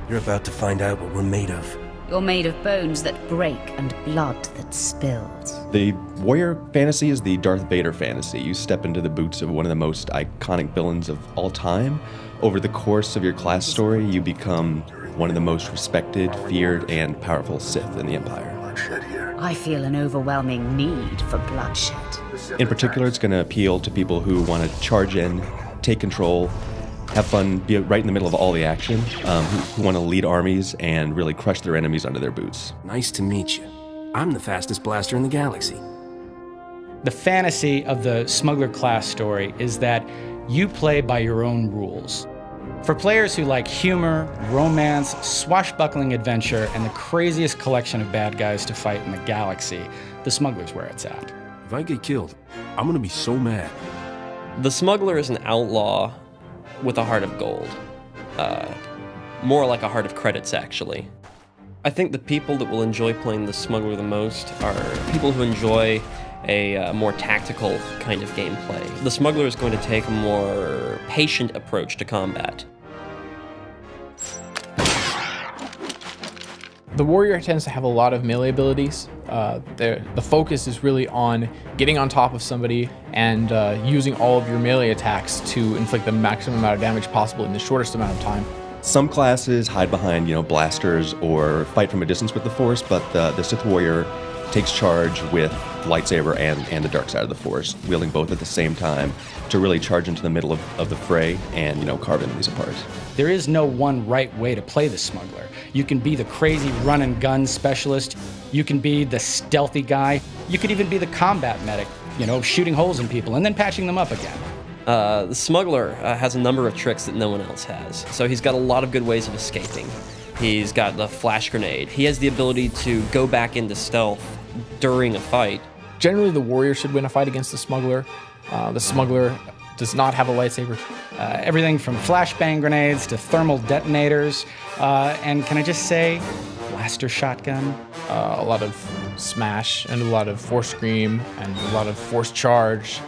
You're about to find out what we're made of. You're made of bones that break and blood that spills. The warrior fantasy is the Darth Vader fantasy. You step into the boots of one of the most iconic villains of all time. Over the course of your class story, you become one of the most respected, feared, and powerful Sith in the Empire. I feel an overwhelming need for bloodshed. In particular, it's going to appeal to people who want to charge in, take control, have fun, be right in the middle of all the action, who want to lead armies and really crush their enemies under their boots. Nice to meet you. I'm the fastest blaster in the galaxy. The fantasy of the Smuggler class story is that you play by your own rules. For players who like humor, romance, swashbuckling adventure, and the craziest collection of bad guys to fight in the galaxy, the Smuggler's where it's at. If I get killed, I'm gonna be so mad. The Smuggler is an outlaw with a heart of gold. More like a heart of credits, actually. I think the people that will enjoy playing the Smuggler the most are people who enjoy a more tactical kind of gameplay. The Smuggler is going to take a more patient approach to combat. The warrior tends to have a lot of melee abilities. The focus is really on getting on top of somebody and using all of your melee attacks to inflict the maximum amount of damage possible in the shortest amount of time. Some classes hide behind, blasters or fight from a distance with the Force, but the Sith Warrior takes charge with lightsaber and the dark side of the Force, wielding both at the same time to really charge into the middle of the fray and, carve enemies apart. There is no one right way to play the Smuggler. You can be the crazy run and gun specialist. You can be the stealthy guy. You could even be the combat medic, shooting holes in people and then patching them up again. The Smuggler has a number of tricks that no one else has. So he's got a lot of good ways of escaping. He's got the flash grenade. He has the ability to go back into stealth during a fight. Generally, the warrior should win a fight against the Smuggler. The Smuggler does not have a lightsaber. Everything from flashbang grenades to thermal detonators. And can I just say, blaster shotgun? A lot of smash and a lot of force scream and a lot of force charge.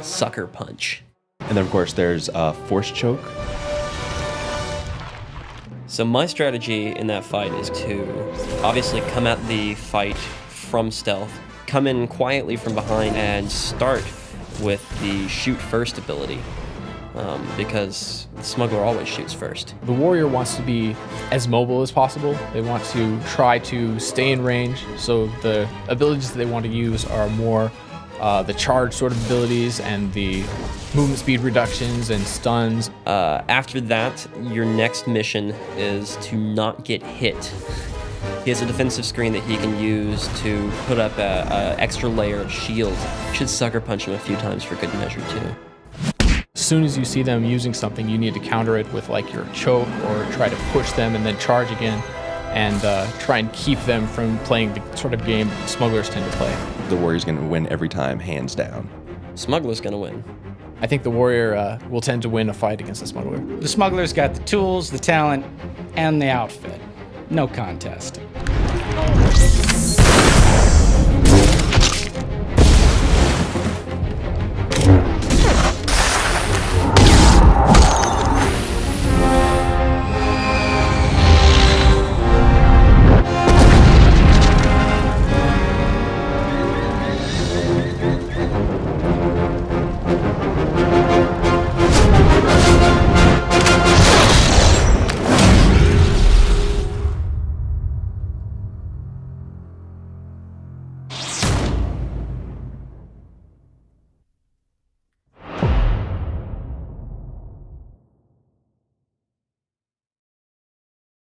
Sucker punch. And then, of course, there's force choke. So my strategy in that fight is to obviously come at the fight from stealth, come in quietly from behind, and start with the shoot first ability, because the Smuggler always shoots first. The warrior wants to be as mobile as possible. They want to try to stay in range, so the abilities that they want to use are more the charge sort of abilities and the movement speed reductions and stuns. After that, your next mission is to not get hit. He has a defensive screen that he can use to put up an extra layer of shield. Should sucker punch him a few times for good measure, too. As soon as you see them using something, you need to counter it with your choke or try to push them and then charge again and try and keep them from playing the sort of game smugglers tend to play. The warrior's going to win every time, hands down. Smuggler's going to win. I think the warrior will tend to win a fight against the smuggler. The Smuggler's got the tools, the talent, and the outfit. No contest.